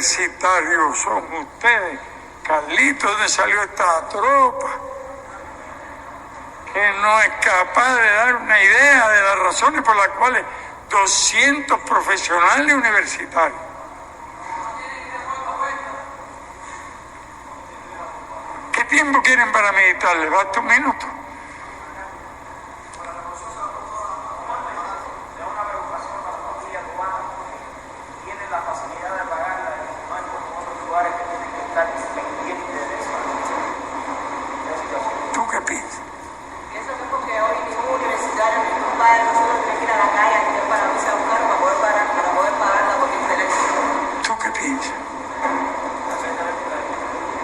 universitarios son ustedes. Carlitos, ¿dónde salió esta tropa? Que no es capaz de dar una idea de las razones por las cuales 200 profesionales universitarios. ¿Qué tiempo quieren para meditar? ¿Les basta un minuto? ¿Tú qué piensas? Pienso que porque hoy ningún universitario, ningún padre, nosotros tiene que ir a la calle a tener para irse a buscar para poder pagar la boquita eléctrica. ¿Tú qué piensas?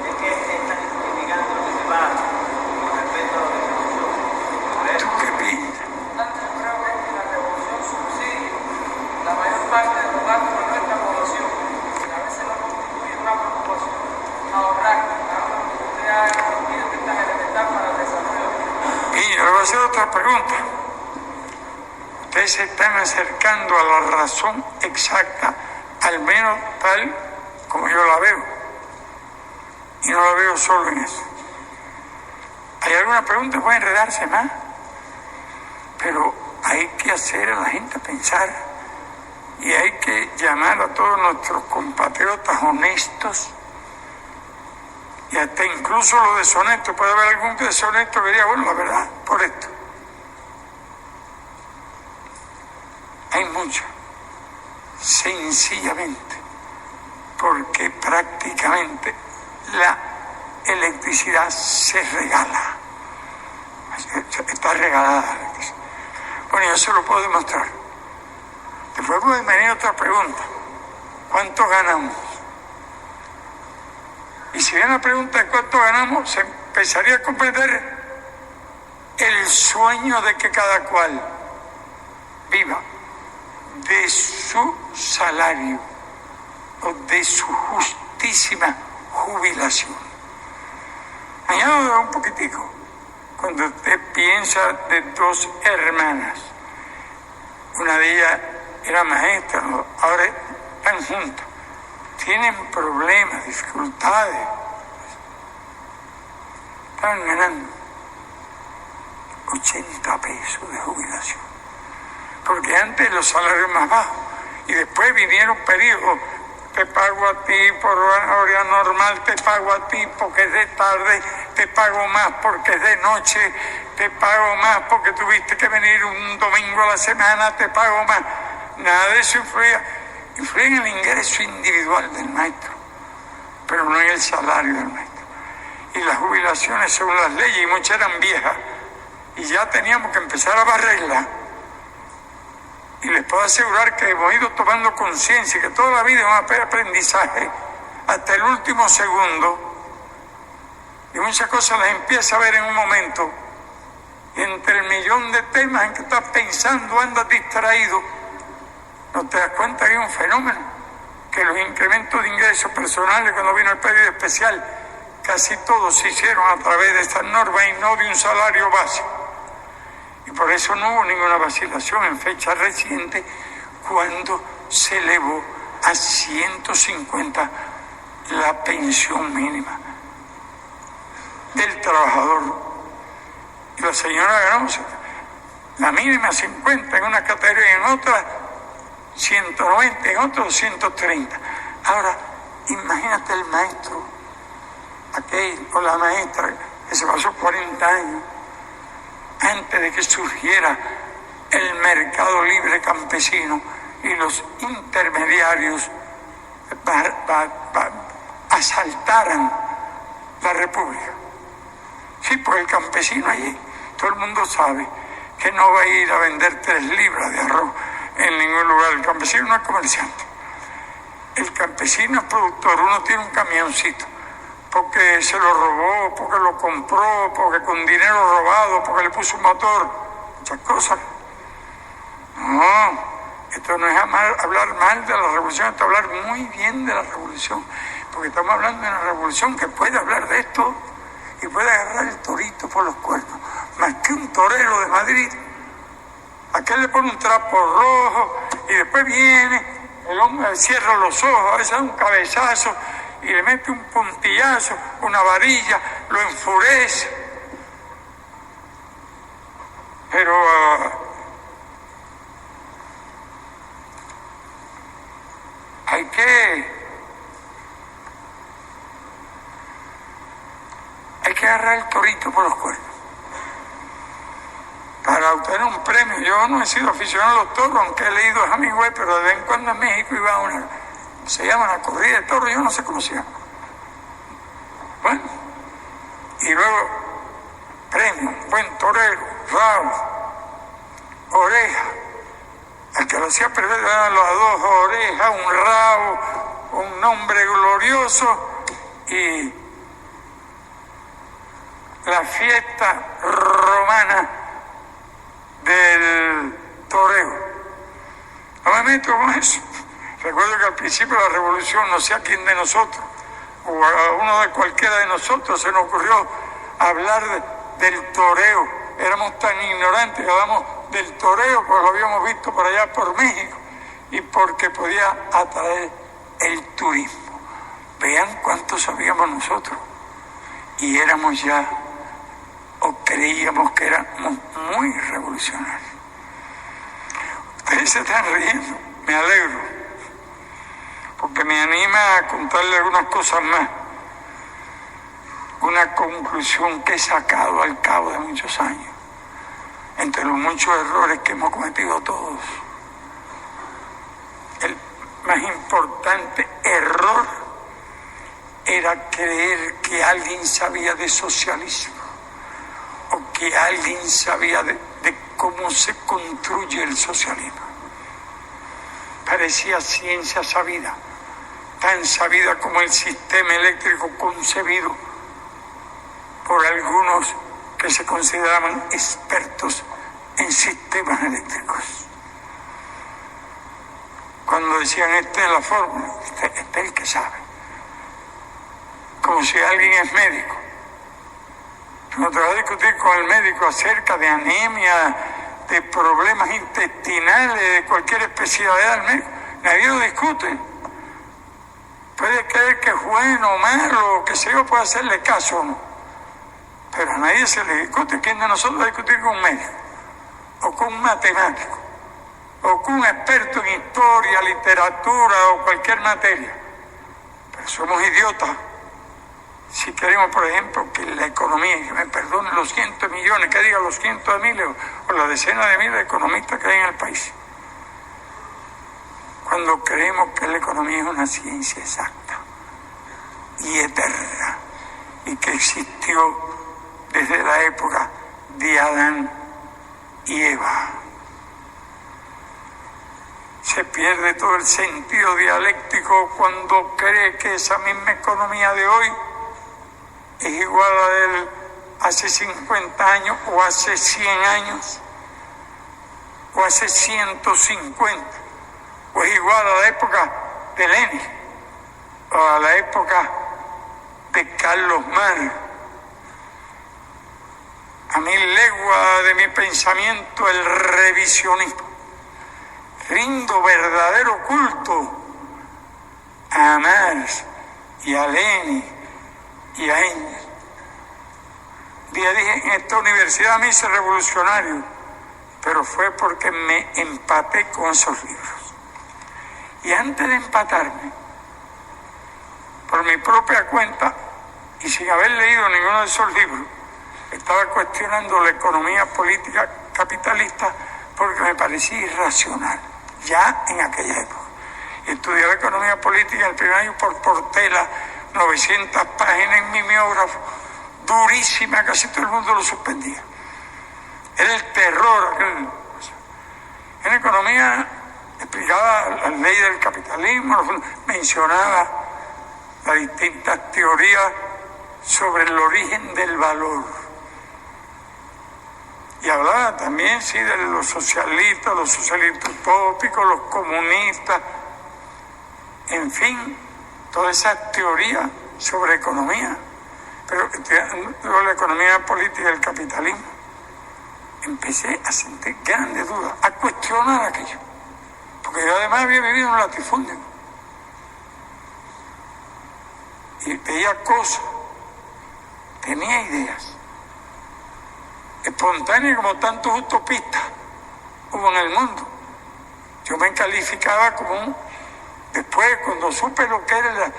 Es que están justificando lo que se paga con respecto a lo que se escuchó. ¿Tú qué piensas? Yo creo que la revolución subsidia la mayor parte de los gastos de nuestra población y a veces no constituye una preocupación ahorrar algo que usted haga que es elemental para el desarrollo. Y yo le voy a hacer otra pregunta. Ustedes se están acercando a la razón exacta, al menos tal como yo la veo. Y no la veo solo en eso. Hay alguna pregunta que puede enredarse más, pero hay que hacer a la gente pensar y hay que llamar a todos nuestros compatriotas honestos y hasta incluso los deshonestos. Puede haber algún deshonesto que diga, bueno, la verdad, por esto. Hay mucho, sencillamente, porque prácticamente la electricidad se regala. Está regalada la electricidad. Bueno, yo se lo puedo demostrar. Después puede venir otra pregunta. ¿Cuánto ganamos? Y si viene la pregunta de cuánto ganamos, se empezaría a comprender el sueño de que cada cual viva de su salario o de su justísima jubilación. Añado un poquitico. Cuando usted piensa de dos hermanas, una de ellas era maestra, ahora están juntas, tienen problemas, dificultades, estaban ganando 80 pesos de jubilación, porque antes los salarios más bajos, y después vinieron periodos, te pago a ti por hora normal, te pago a ti porque es de tarde, te pago más porque es de noche, te pago más porque tuviste que venir un domingo a la semana, te pago más. Nada de eso influía en el ingreso individual del maestro, pero no en el salario del maestro. Y las jubilaciones según las leyes, y muchas eran viejas, y ya teníamos que empezar a barrerlas. Y les puedo asegurar que hemos ido tomando conciencia, que toda la vida es un aprendizaje, hasta el último segundo, y muchas cosas las empieza a ver en un momento, y entre el millón de temas en que estás pensando, andas distraído, no te das cuenta que hay un fenómeno, que los incrementos de ingresos personales cuando vino el periodo especial, casi todos se hicieron a través de estas normas y no de un salario básico. Y por eso no hubo ninguna vacilación en fecha reciente cuando se elevó a 150 la pensión mínima del trabajador. Y la señora ganó la mínima 50 en una categoría y en otra 190, en otra 230. Ahora, imagínate el maestro, aquel o la maestra que se pasó 40 años antes de que surgiera el mercado libre campesino y los intermediarios asaltaran la República. Sí, pues el campesino allí, todo el mundo sabe que no va a ir a vender 3 libras de arroz en ningún lugar. El campesino no es comerciante. El campesino es productor. Uno tiene un camioncito porque se lo robó, porque lo compró, porque con dinero robado, porque le puso un motor, muchas cosas. No, esto no es hablar mal de la revolución, esto es hablar muy bien de la revolución, porque estamos hablando de una revolución que puede hablar de esto y puede agarrar el torito por los cuernos, más que un torero de Madrid. Aquel le pone un trapo rojo y después viene El hombre cierra los ojos, a veces da un cabezazo y le mete un puntillazo, una varilla, lo enfurece. Pero hay que agarrar el torito por los cuernos. Para obtener un premio, yo no he sido aficionado a los toros, aunque he leído a Hemingway, pero de vez en cuando en México iba a una, se llama la corrida de toros, yo no sé cómo se llama. Bueno, y luego premio, buen torero, rabo, oreja. El que lo hacía perder eran las dos orejas, un rabo, un nombre glorioso y la fiesta romana del toreo. No me meto con eso. Recuerdo que al principio de la revolución, no sé a quién de nosotros, o a uno de cualquiera de nosotros, se nos ocurrió hablar del toreo. Éramos tan ignorantes que hablamos del toreo, porque lo habíamos visto por allá por México, y porque podía atraer el turismo. Vean cuánto sabíamos nosotros. Y éramos ya, o creíamos que éramos muy revolucionarios. Ustedes se están riendo, me alegro, porque me anima a contarle algunas cosas más. Una conclusión que he sacado al cabo de muchos años, entre los muchos errores que hemos cometido todos. El más importante error era creer que alguien sabía de socialismo, o que alguien sabía de cómo se construye el socialismo. Parecía ciencia sabida, tan sabida como el sistema eléctrico concebido por algunos que se consideraban expertos en sistemas eléctricos. Cuando decían, esta es la fórmula, este es el que sabe. Como si alguien es médico. Cuando te vas a discutir con el médico acerca de anemia, de problemas intestinales, de cualquier especialidad del médico, nadie lo discute. Puede creer que es bueno o malo, que se yo, puede hacerle caso o no. Pero a nadie se le discute. ¿Quién de nosotros va a discutir con un médico? O con un matemático, o con un experto en historia, literatura o cualquier materia. Pero somos idiotas si queremos, por ejemplo, que la economía, y que me perdonen los cientos de millones, que diga los cientos de miles o las decenas de miles de economistas que hay en el país, cuando creemos que la economía es una ciencia exacta y eterna, y que existió desde la época de Adán y Eva. Se pierde todo el sentido dialéctico cuando cree que esa misma economía de hoy es igual a la de hace 50 años, o hace 100 años, o hace 150, o es igual a la época de Lenin, o a la época de Carlos Marx. A 1000 leguas de mi pensamiento el revisionismo. Rindo verdadero culto a Marx y a Lenin y a Engels. Dije, en esta universidad me hice revolucionario, pero fue porque me empaté con esos libros. Y antes de empatarme, por mi propia cuenta, y sin haber leído ninguno de esos libros, estaba cuestionando la economía política capitalista porque me parecía irracional, ya en aquella época. Y estudié la economía política el primer año por Portela, 900 páginas en mimeógrafo, durísima, casi todo el mundo lo suspendía. Era el terror. En economía explicaba la ley del capitalismo, mencionaba las distintas teorías sobre el origen del valor. Y hablaba también, sí, de los socialistas utópicos, los comunistas, en fin, toda esa teoría sobre economía. Pero luego la economía política del capitalismo, empecé a sentir grandes dudas, a cuestionar aquello. Porque Pero yo además había vivido en un latifundio. Y veía cosas, tenía ideas. Espontáneas como tantos utopistas hubo en el mundo. Yo me calificaba como después, cuando supe lo que era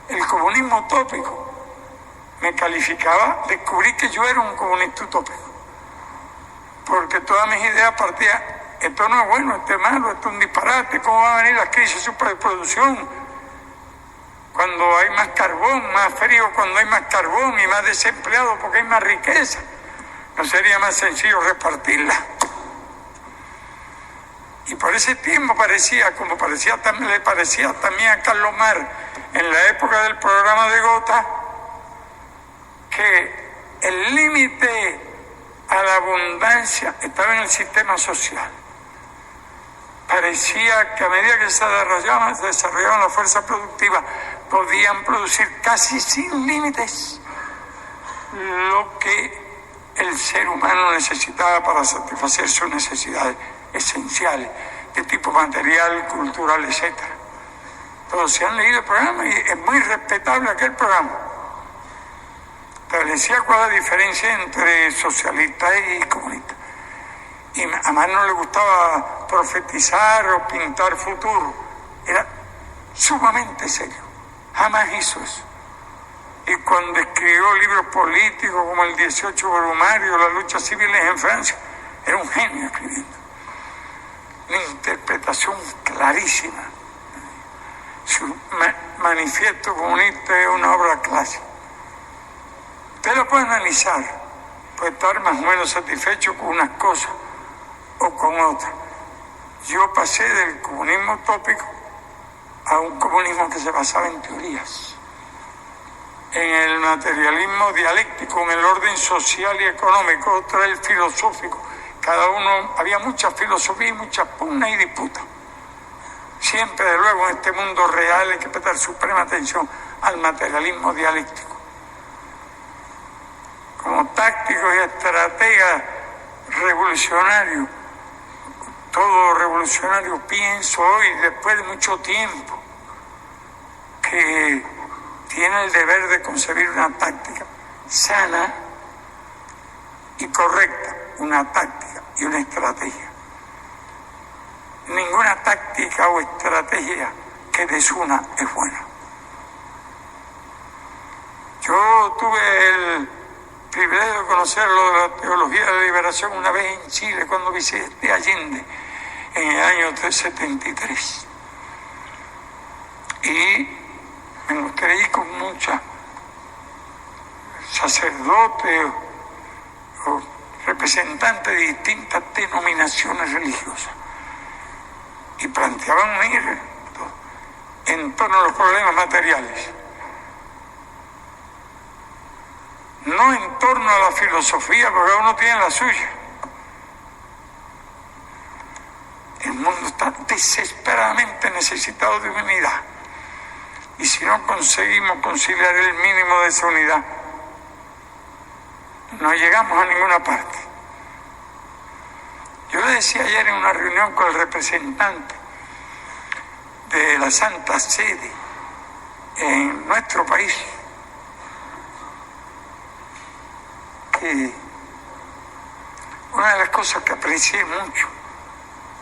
el comunismo utópico, me calificaba, descubrí que yo era un comunista utópico. Porque todas mis ideas partían, esto no es bueno, esto es malo, esto es un disparate, ¿cómo va a venir la crisis de superproducción? Cuando hay más carbón, más frío cuando hay más carbón y más desempleados porque hay más riqueza. ¿No sería más sencillo repartirla? Y por ese tiempo le parecía también a Carlos Marx, en la época del programa de Gotha, que el límite a la abundancia estaba en el sistema social. Parecía que a medida que se desarrollaban las fuerzas productivas, podían producir casi sin límites lo que el ser humano necesitaba para satisfacer sus necesidades esenciales de tipo material, cultural, etc. Todos se han leído el programa y es muy respetable aquel programa. Establecía cuál es la diferencia entre socialistas y comunistas. Y a Marx no le gustaba profetizar o pintar futuro. Era sumamente serio. Jamás hizo eso. Y cuando escribió libros políticos como el 18 Brumario, las luchas civiles en Francia, era un genio escribiendo. Una interpretación clarísima. Su manifiesto comunista es una obra clásica. Usted lo puede analizar, puede estar más o menos satisfecho con unas cosas o con otras. Yo pasé del comunismo utópico a un comunismo que se basaba en teorías, en el materialismo dialéctico, en el orden social y económico, otro el filosófico. Cada uno, había mucha filosofía y muchas pugnas y disputas. Siempre, de luego, en este mundo real hay que prestar suprema atención al materialismo dialéctico. Como tácticos y estrategas revolucionarios, todo revolucionario pienso hoy, después de mucho tiempo, que tiene el deber de concebir una táctica sana y correcta, una táctica y una estrategia. Ninguna táctica o estrategia que desuna es buena. Yo tuve el privilegio de conocer lo de la teología de la liberación una vez en Chile, cuando visité Allende en el año 73. Y me encontré con muchos sacerdotes o representantes de distintas denominaciones religiosas y planteaban unir en torno a los problemas materiales, no en torno a la filosofía, porque uno tiene la suya. El mundo está desesperadamente necesitado de unidad, y si no conseguimos conciliar el mínimo de esa unidad, no llegamos a ninguna parte. Yo le decía ayer en una reunión con el representante de la Santa Sede en nuestro país, que una de las cosas que aprecié mucho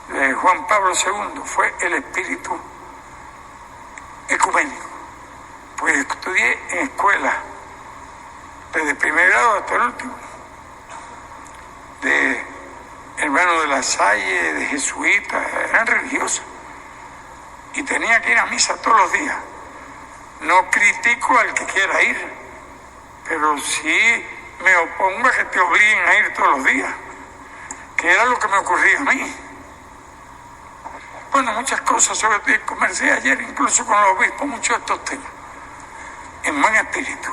de Juan Pablo II fue el espíritu ecuménico. Pues estudié en escuelas desde primer grado hasta el último, de hermanos de la Salle, de jesuitas, eran religiosos, y tenía que ir a misa todos los días. No critico al que quiera ir, pero sí me opongo a que te obliguen a ir todos los días, que era lo que me ocurría a mí. Bueno, muchas cosas sobre todo, conversé ayer incluso con los obispos, muchos de estos temas, en buen espíritu,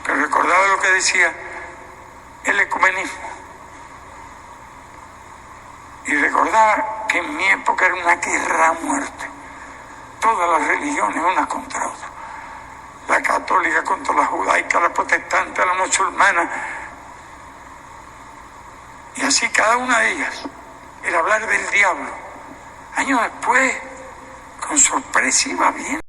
pero recordaba lo que decía el ecumenismo, y recordaba que en mi época era una guerra a muerte, todas las religiones unas contra otras, la católica contra la judaica, la protestante, la musulmana, y así cada una de ellas, el hablar del diablo, Años después, con sorpresa iba bien.